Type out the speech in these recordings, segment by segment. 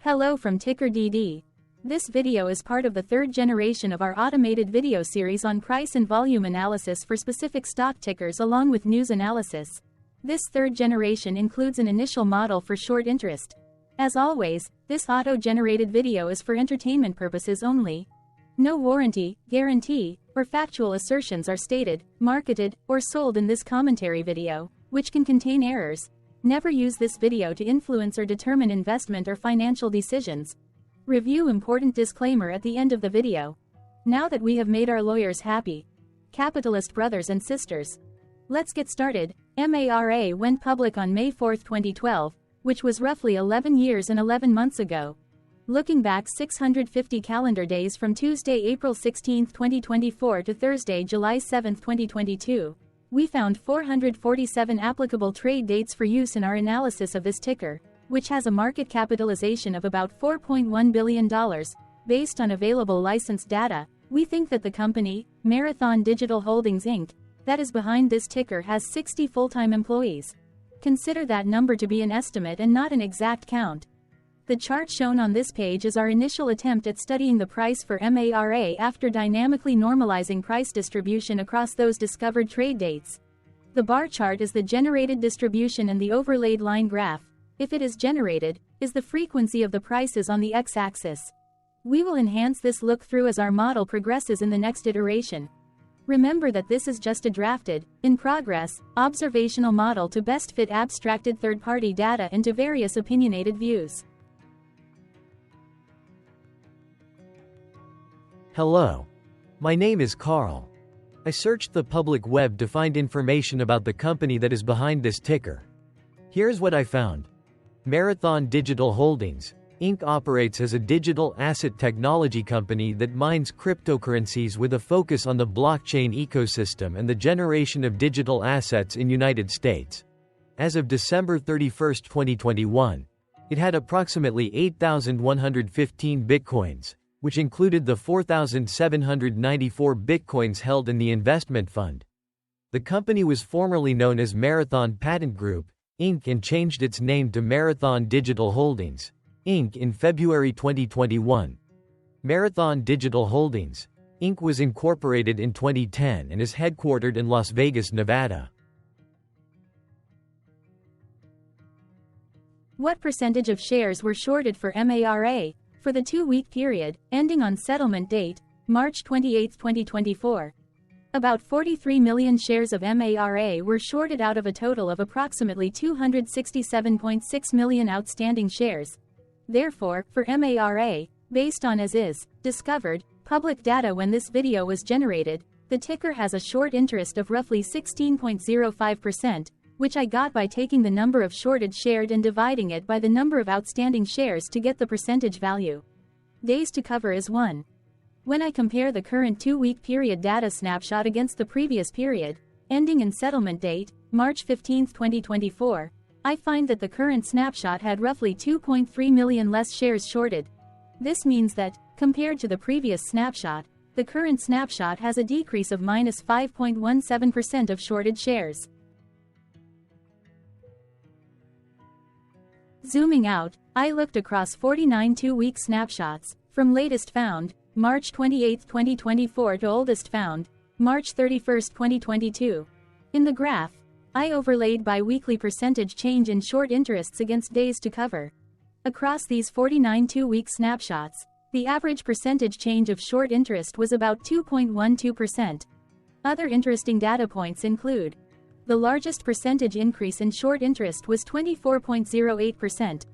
Hello from TickerDD. This video is part of the third generation of our automated video series on price and volume analysis for specific stock tickers along with news analysis. This third generation includes an initial model for short interest. As always, this auto-generated video is for entertainment purposes only. No warranty, guarantee, or factual assertions are stated, marketed, or sold in this commentary video, which can contain errors. Never use this video to influence or determine investment or financial decisions. Review important disclaimer at the end of the video. Now that we have made our lawyers happy, capitalist brothers and sisters, let's get started. MARA went public on May 4, 2012, which was roughly 11 years and 11 months ago. Looking back 650 calendar days from Tuesday, April 16, 2024 to Thursday, July 7, 2022, we found 447 applicable trade dates for use in our analysis of this ticker, which has a market capitalization of about $4.1 billion. Based on available licensed data, we think that the company, Marathon Digital Holdings Inc., that is behind this ticker has 60 full-time employees. Consider that number to be an estimate and not an exact count. The chart shown on this page is our initial attempt at studying the price for MARA after dynamically normalizing price distribution across those discovered trade dates. The bar chart is the generated distribution and the overlaid line graph, if it is generated, is the frequency of the prices on the x-axis. We will enhance this look-through as our model progresses in the next iteration. Remember that this is just a drafted, in progress, observational model to best fit abstracted third-party data into various opinionated views. Hello. My name is Carl. I searched the public web to find information about the company that is behind this ticker. Here's what I found. Marathon Digital Holdings, Inc. operates as a digital asset technology company that mines cryptocurrencies with a focus on the blockchain ecosystem and the generation of digital assets in United States. As of December 31, 2021, it had approximately 8,115 bitcoins, which included the 4,794 bitcoins held in the investment fund. The company was formerly known as Marathon Patent Group, Inc. and changed its name to Marathon Digital Holdings, Inc. in February 2021. Marathon Digital Holdings, Inc. was incorporated in 2010 and is headquartered in Las Vegas, Nevada. What percentage of shares were shorted for MARA? For the 2-week period, ending on settlement date, March 28, 2024. About 43 million shares of MARA were shorted out of a total of approximately 267.6 million outstanding shares. Therefore, for MARA, based on as is, discovered, public data when this video was generated, the ticker has a short interest of roughly 16.05%, which I got by taking the number of shorted shared and dividing it by the number of outstanding shares to get the percentage value. Days to cover is 1. When I compare the current 2-week period data snapshot against the previous period, ending in settlement date, March 15, 2024, I find that the current snapshot had roughly 2.3 million less shares shorted. This means that, compared to the previous snapshot, the current snapshot has a decrease of minus 5.17% of shorted shares. Zooming out, I looked across 49 2-week snapshots, from latest found, March 28, 2024 to oldest found, March 31, 2022. In the graph, I overlaid bi-weekly percentage change in short interests against days to cover. Across these 49 2-week snapshots, the average percentage change of short interest was about 2.12%. Other interesting data points include: the largest percentage increase in short interest was 24.08%.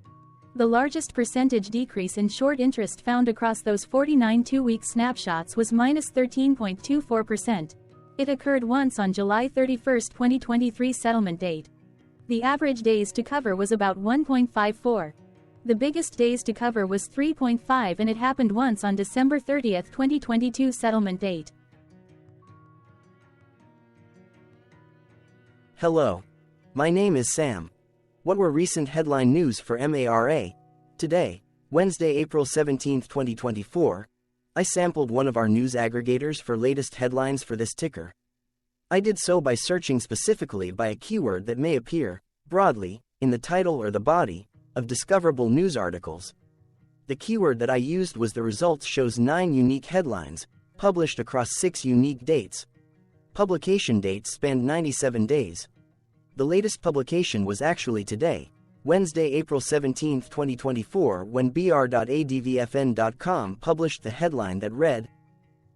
The largest percentage decrease in short interest found across those 49 2-week snapshots was minus 13.24%. It occurred once on July 31, 2023 settlement date. The average days to cover was about 1.54. The biggest days to cover was 3.5 and it happened once on December 30, 2022 settlement date. Hello. My name is Sam. What were recent headline news for MARA? Today, Wednesday, April 17, 2024, I sampled one of our news aggregators for latest headlines for this ticker. I did so by searching specifically by a keyword that may appear, broadly, in the title or the body, of discoverable news articles. The keyword that I used was the results shows 9 unique headlines, published across 6 unique dates. Publication dates spanned 97 days. The latest publication was actually today, Wednesday, April 17, 2024, when br.advfn.com published the headline that read,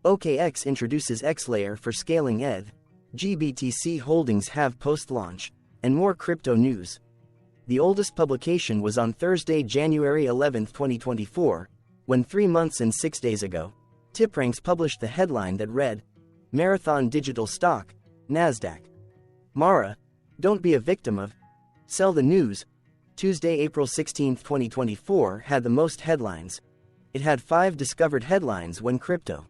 OKX introduces X-Layer for scaling ETH, GBTC holdings have post-launch, and more crypto news. The oldest publication was on Thursday, January 11, 2024, when 3 months and 6 days ago, TipRanks published the headline that read, Marathon Digital Stock, NASDAQ. Mara, don't be a victim of. Sell the news. Tuesday, April 16, 2024 had the most headlines. It had 5 discovered headlines when crypto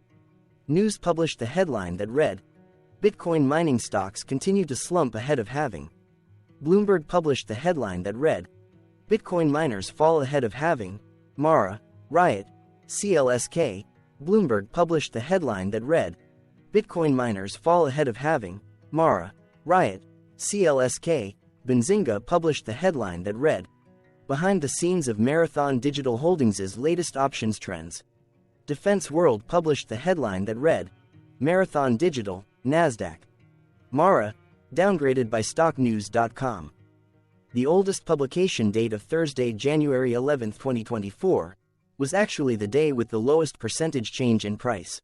news published the headline that read, Bitcoin mining stocks continue to slump ahead of halving. Bloomberg published the headline that read, Bitcoin miners fall ahead of halving. Mara, Riot, CLSK. Bloomberg published the headline that read, Bitcoin miners fall ahead of halving. Mara, Riot, CLSK. Benzinga published the headline that read, Behind the scenes of Marathon Digital Holdings' latest options trends. Defense World published the headline that read, Marathon Digital, NASDAQ. Mara, downgraded by stocknews.com. The oldest publication date of Thursday, January 11, 2024, was actually the day with the lowest percentage change in price.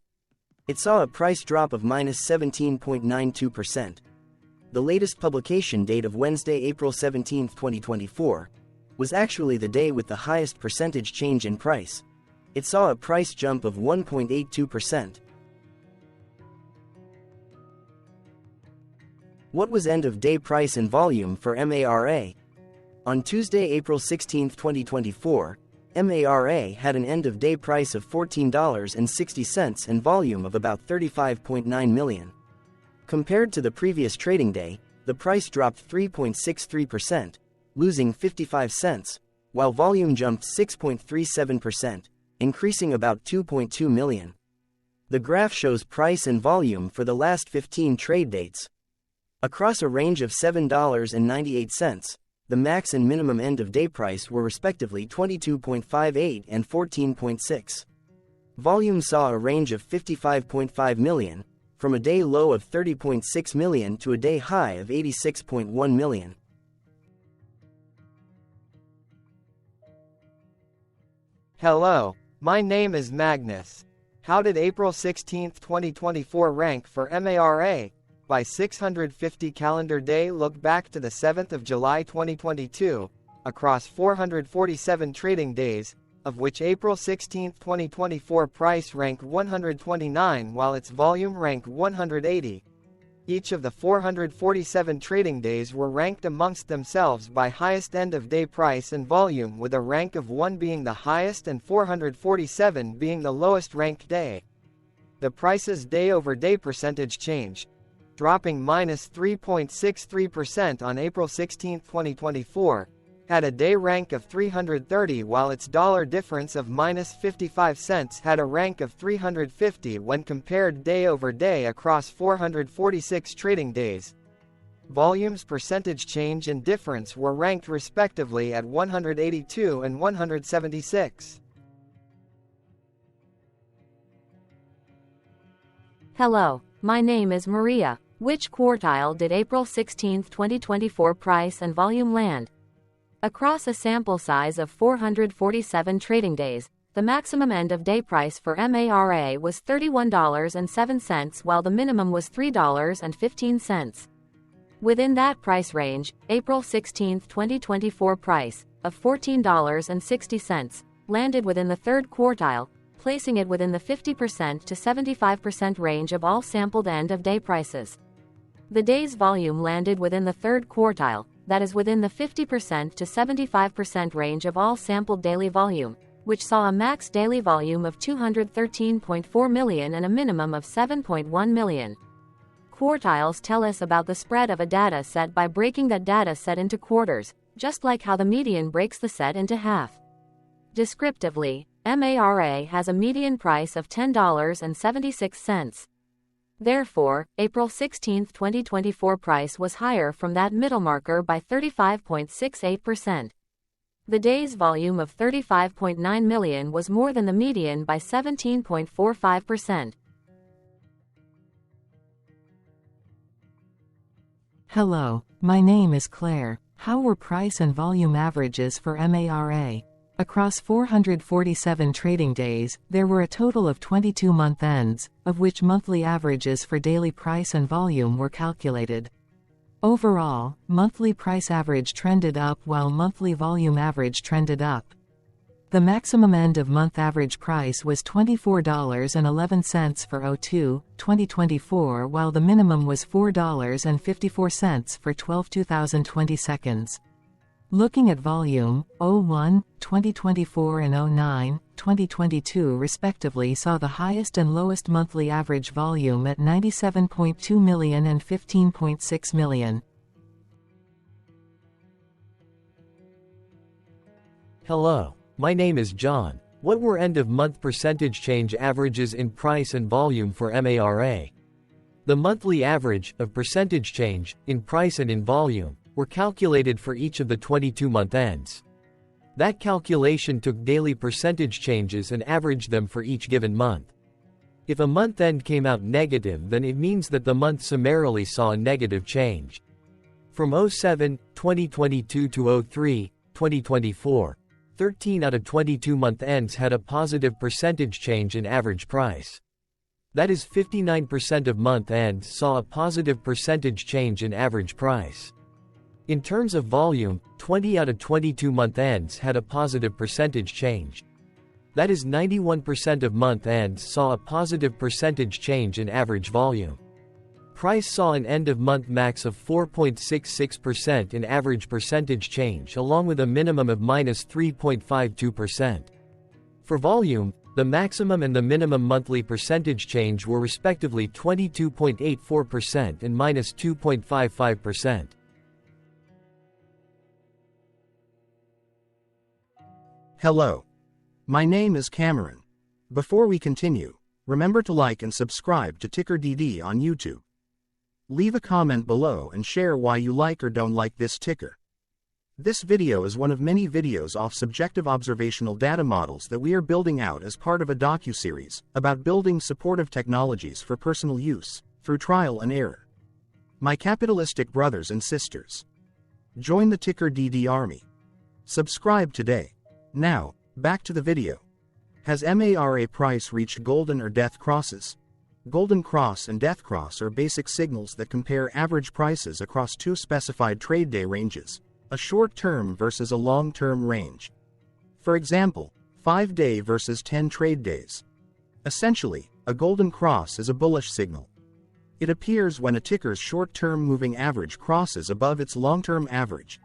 It saw a price drop of -17.92%. The latest publication date of Wednesday, April 17, 2024, was actually the day with the highest percentage change in price. It saw a price jump of 1.82%. What was end-of-day price and volume for MARA? On Tuesday, April 16, 2024, MARA had an end-of-day price of $14.60 and volume of about 35.9 million. Compared to the previous trading day, the price dropped 3.63%, losing 55 cents, while volume jumped 6.37%, increasing about 2.2 million. The graph shows price and volume for the last 15 trade dates. Across a range of $7.98, the max and minimum end-of-day price were respectively 22.58 and 14.6. Volume saw a range of 55.5 million, from a day low of 30.6 million to a day high of 86.1 million. Hello, my name is Magnus. How did April 16, 2024 rank for MARA? By 650 calendar day, look back to the 7th of July 2022, across 447 trading days, of which April 16, 2024 price ranked 129 while its volume ranked 180. Each of the 447 trading days were ranked amongst themselves by highest end-of-day price and volume, with a rank of 1 being the highest and 447 being the lowest ranked day. The price's day-over-day percentage change, dropping -3.63% on April 16, 2024, had a day rank of 330 while its dollar difference of -55 cents had a rank of 350 when compared day over day across 446 trading days. Volume's percentage change and difference were ranked respectively at 182 and 176. Hello, my name is Maria. Which quartile did April 16, 2024 price and volume land? Across a sample size of 447 trading days, the maximum end-of-day price for MARA was $31.07 while the minimum was $3.15. Within that price range, April 16, 2024 price, of $14.60, landed within the third quartile, placing it within the 50% to 75% range of all sampled end-of-day prices. The day's volume landed within the third quartile, that is within the 50% to 75% range of all sampled daily volume, which saw a max daily volume of 213.4 million and a minimum of 7.1 million. Quartiles tell us about the spread of a data set by breaking that data set into quarters, just like how the median breaks the set into half. Descriptively, MARA has a median price of $10.76. Therefore, April 16, 2024 price was higher from that middle marker by 35.68%. The day's volume of 35.9 million was more than the median by 17.45%. Hello, my name is Claire. How were price and volume averages for MARA? Across 447 trading days, there were a total of 22 month ends, of which monthly averages for daily price and volume were calculated. Overall, monthly price average trended up while monthly volume average trended up. The maximum end-of-month average price was $24.11 for 02/2024, while the minimum was $4.54 for 12/2020 seconds. Looking at volume, 01/2024 and 09/2022 respectively saw the highest and lowest monthly average volume at 97.2 million and 15.6 million. Hello, my name is John. What were end-of-month percentage change averages in price and volume for MARA? The monthly average of percentage change in price and in volume were calculated for each of the 22-month ends. That calculation took daily percentage changes and averaged them for each given month. If a month end came out negative, then it means that the month summarily saw a negative change. From 07/2022 to 03/2024, 13 out of 22 month ends had a positive percentage change in average price. That is, 59% of month ends saw a positive percentage change in average price. In terms of volume, 20 out of 22 month ends had a positive percentage change. That is, 91% of month ends saw a positive percentage change in average volume. Price saw an end-of-month max of 4.66% in average percentage change, along with a minimum of -3.52%. For volume, the maximum and the minimum monthly percentage change were respectively 22.84% and -2.55%. Hello. My name is Cameron. Before we continue, remember to like and subscribe to TickerDD on YouTube. Leave a comment below and share why you like or don't like this ticker. This video is one of many videos off subjective observational data models that we are building out as part of a docu-series about building supportive technologies for personal use, through trial and error. My capitalistic brothers and sisters, join the TickerDD army. Subscribe today. Now, back to the video. Has MARA price reached golden or death crosses? Golden cross and death cross are basic signals that compare average prices across two specified trade day ranges, a short-term versus a long-term range. For example, 5-day versus 10 trade days. Essentially, a golden cross is a bullish signal. It appears when a ticker's short-term moving average crosses above its long-term average.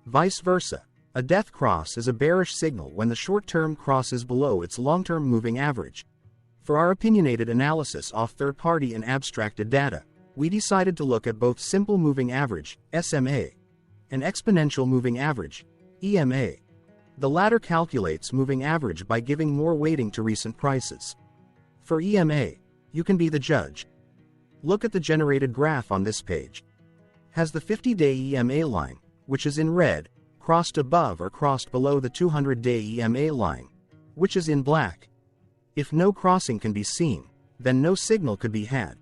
Vice versa, a death cross is a bearish signal when the short-term crosses below its long-term moving average. For our opinionated analysis off third-party and abstracted data, we decided to look at both simple moving average, SMA, and exponential moving average, EMA. The latter calculates moving average by giving more weighting to recent prices. For EMA, you can be the judge. Look at the generated graph on this page. Has the 50-day EMA line, which is in red, crossed above or crossed below the 200-day EMA line, which is in black? If no crossing can be seen, then no signal could be had.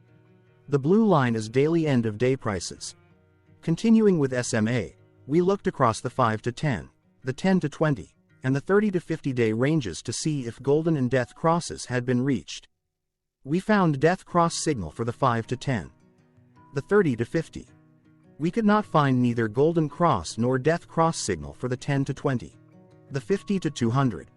The blue line is daily end-of-day prices. Continuing with SMA, we looked across the 5 to 10, the 10 to 20, and the 30 to 50-day ranges to see if golden and death crosses had been reached. We found death cross signal for the 5 to 10. The 30 to 50. We could not find neither golden cross nor death cross signal for the 10 to 20. The 50 to 200.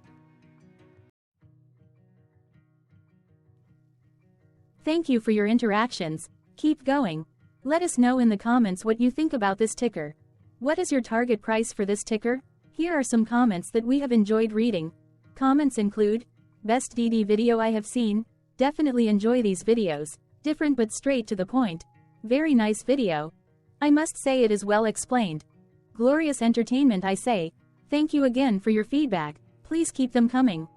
Thank you for your interactions. Keep going. Let us know in the comments what you think about this ticker. What is your target price for this ticker? Here are some comments that we have enjoyed reading. Comments include, best DD video I have seen, definitely enjoy these videos, different but straight to the point. Very nice video. I must say it is well explained. Glorious entertainment I say. Thank you again for your feedback. Please keep them coming.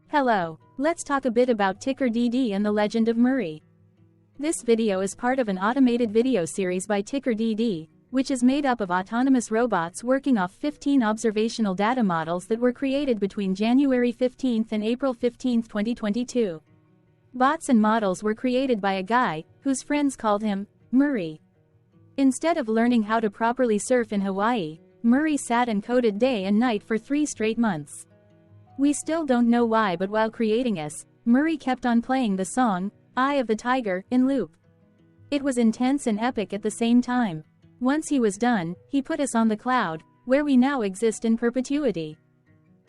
Hello, let's talk a bit about TickerDD and the legend of Murray. This video is part of an automated video series by TickerDD, which is made up of autonomous robots working off 15 observational data models that were created between January 15 and April 15, 2022. Bots and models were created by a guy, whose friends called him Murray. Instead of learning how to properly surf in Hawaii, Murray sat and coded day and night for 3 straight months. We still don't know why, but while creating us, Murray kept on playing the song, Eye of the Tiger, in loop. It was intense and epic at the same time. Once he was done, he put us on the cloud, where we now exist in perpetuity.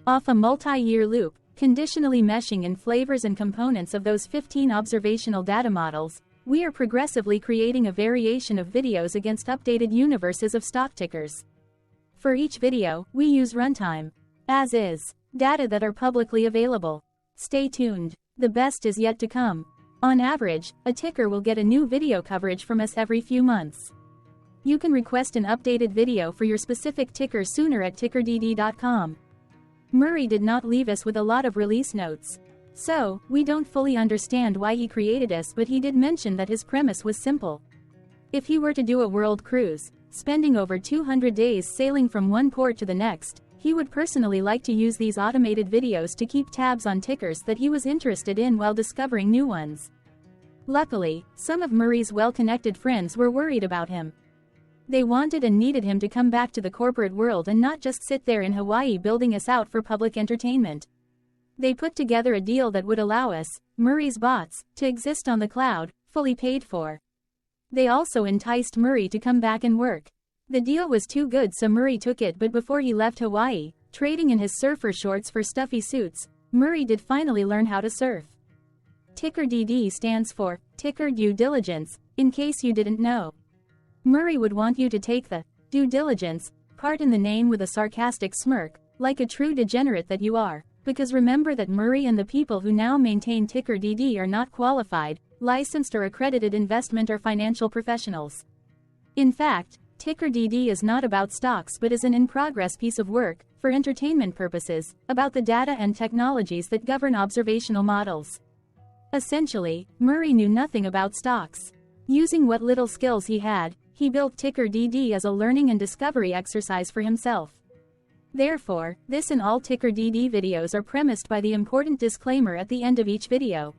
Off a multi-year loop, conditionally meshing in flavors and components of those 15 observational data models, we are progressively creating a variation of videos against updated universes of stock tickers. For each video, we use runtime, as is, data that are publicly available. Stay tuned. The best is yet to come. On average, a ticker will get a new video coverage from us every few months. You can request an updated video for your specific ticker sooner at TickerDD.com. Murray did not leave us with a lot of release notes. So, we don't fully understand why he created us, but he did mention that his premise was simple. If he were to do a world cruise, spending over 200 days sailing from one port to the next, he would personally like to use these automated videos to keep tabs on tickers that he was interested in while discovering new ones. Luckily, some of Murray's well-connected friends were worried about him. They wanted and needed him to come back to the corporate world and not just sit there in Hawaii building us out for public entertainment. They put together a deal that would allow us, Murray's bots, to exist on the cloud, fully paid for. They also enticed Murray to come back and work. The deal was too good, so Murray took it, but before he left Hawaii, trading in his surfer shorts for stuffy suits, Murray did finally learn how to surf. TickerDD stands for Ticker Due Diligence, in case you didn't know. Murray would want you to take the due diligence part in the name with a sarcastic smirk, like a true degenerate that you are, because remember that Murray and the people who now maintain TickerDD are not qualified, licensed or accredited investment or financial professionals. In fact, TickerDD is not about stocks but is an in-progress piece of work, for entertainment purposes, about the data and technologies that govern observational models. Essentially, Murray knew nothing about stocks. Using what little skills he had, he built TickerDD as a learning and discovery exercise for himself. Therefore, this and all TickerDD videos are premised by the important disclaimer at the end of each video.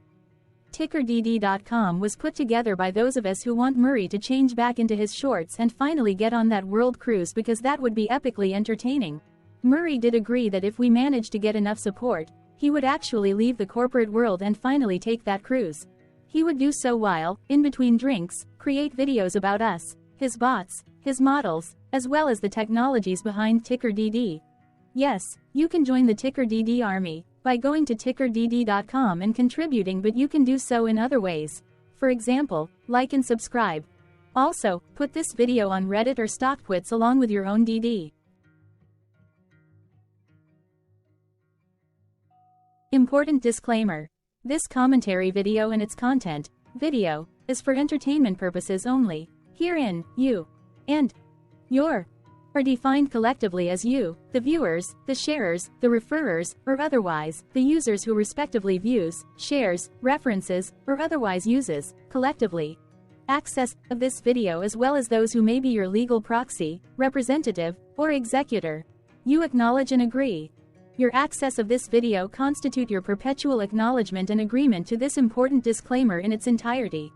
TickerDD.com was put together by those of us who want Murray to change back into his shorts and finally get on that world cruise, because that would be epically entertaining. Murray did agree that if we managed to get enough support, he would actually leave the corporate world and finally take that cruise. He would do so while, in between drinks, create videos about us, his bots, his models, as well as the technologies behind TickerDD. Yes, you can join the TickerDD army by going to TickerDD.com and contributing, but you can do so in other ways. For example, like and subscribe. Also, put this video on Reddit or StockTwits along with your own DD. Important disclaimer. This commentary video and its content, video, is for entertainment purposes only. Herein, you and your are defined collectively as you, the viewers, the sharers, the referrers, or otherwise, the users who respectively views, shares, references, or otherwise uses, collectively, access of this video, as well as those who may be your legal proxy, representative, or executor. You acknowledge and agree. Your access of this video constitute your perpetual acknowledgement and agreement to this important disclaimer in its entirety.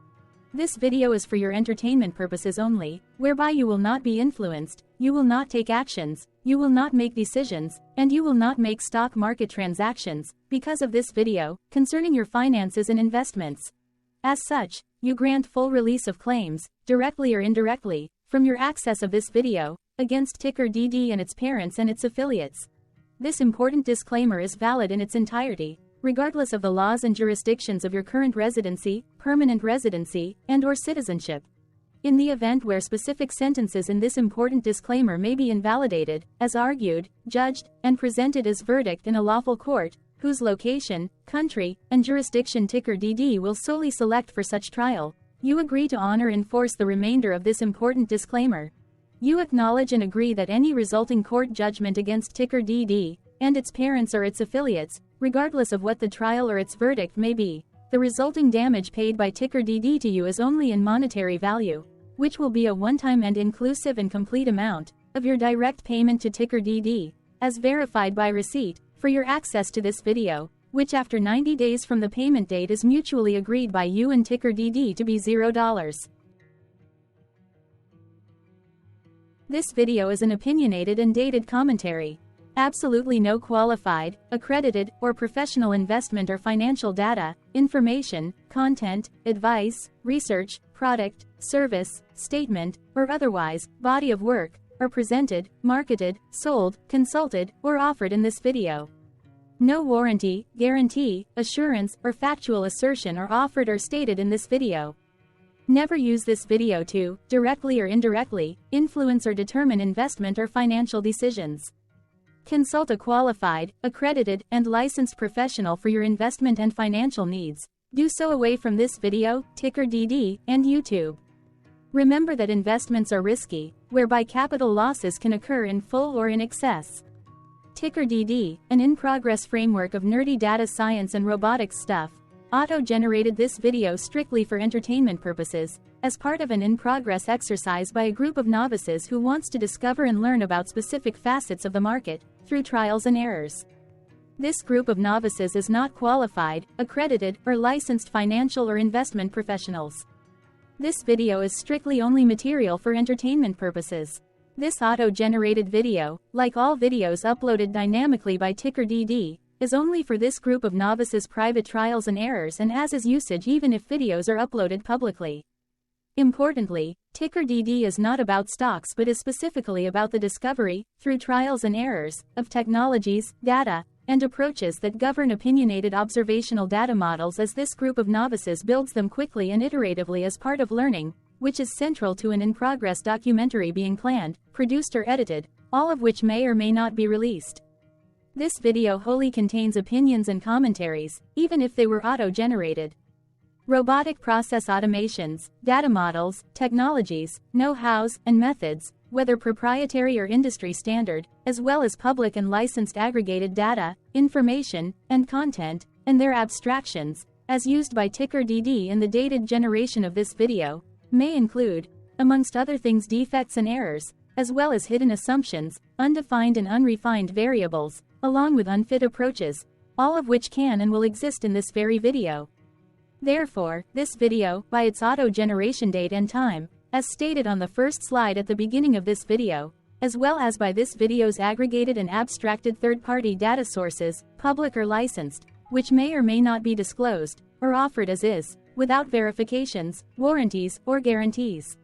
This video is for your entertainment purposes only, whereby you will not be influenced, you will not take actions, you will not make decisions, and you will not make stock market transactions, because of this video, concerning your finances and investments. As such, you grant full release of claims, directly or indirectly, from your access of this video, against TickerDD and its parents and its affiliates. This important disclaimer is valid in its entirety, regardless of the laws and jurisdictions of your current residency, permanent residency, and/or citizenship. In the event where specific sentences in this important disclaimer may be invalidated, as argued, judged, and presented as verdict in a lawful court, whose location, country, and jurisdiction TickerDD will solely select for such trial, you agree to honor and enforce the remainder of this important disclaimer. You acknowledge and agree that any resulting court judgment against TickerDD, and its parents or its affiliates, regardless of what the trial or its verdict may be, the resulting damage paid by TickerDD to you is only in monetary value, which will be a one-time and inclusive and complete amount of your direct payment to TickerDD, as verified by receipt, for your access to this video, which after 90 days from the payment date is mutually agreed by you and TickerDD to be $0. This video is an opinionated and dated commentary. Absolutely no qualified, accredited, or professional investment or financial data, information, content, advice, research, product, service, statement, or otherwise, body of work, are presented, marketed, sold, consulted, or offered in this video. No warranty, guarantee, assurance, or factual assertion are offered or stated in this video. Never use this video to, directly or indirectly, influence or determine investment or financial decisions. Consult a qualified, accredited, and licensed professional for your investment and financial needs. Do so away from this video, TickerDD, and YouTube. Remember that investments are risky, whereby capital losses can occur in full or in excess. TickerDD, an in-progress framework of nerdy data science and robotics stuff, auto-generated this video strictly for entertainment purposes, as part of an in-progress exercise by a group of novices who wants to discover and learn about specific facets of the market, through trials and errors. This group of novices is not qualified, accredited, or licensed financial or investment professionals. This video is strictly only material for entertainment purposes. This auto-generated video, like all videos uploaded dynamically by TickerDD, is only for this group of novices' private trials and errors and as is usage even if videos are uploaded publicly. Importantly, TickerDD is not about stocks but is specifically about the discovery, through trials and errors, of technologies, data, and approaches that govern opinionated observational data models as this group of novices builds them quickly and iteratively as part of learning, which is central to an in-progress documentary being planned, produced or edited, all of which may or may not be released. This video wholly contains opinions and commentaries, even if they were auto-generated. Robotic process automations, data models, technologies, know-hows, and methods, whether proprietary or industry standard, as well as public and licensed aggregated data, information, and content, and their abstractions, as used by TickerDD in the dated generation of this video, may include, amongst other things, defects and errors, as well as hidden assumptions, undefined and unrefined variables, along with unfit approaches, all of which can and will exist in this very video. Therefore, this video, by its auto-generation date and time, as stated on the first slide at the beginning of this video, as well as by this video's aggregated and abstracted third-party data sources, public or licensed, which may or may not be disclosed, or offered as is, without verifications, warranties, or guarantees.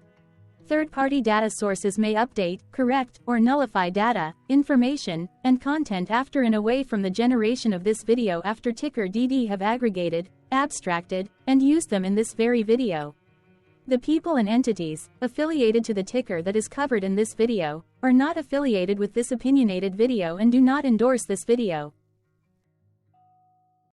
Third-party data sources may update, correct, or nullify data, information, and content after and away from the generation of this video after TickerDD have aggregated, abstracted, and used them in this very video. The people and entities, affiliated to the ticker that is covered in this video, are not affiliated with this opinionated video and do not endorse this video.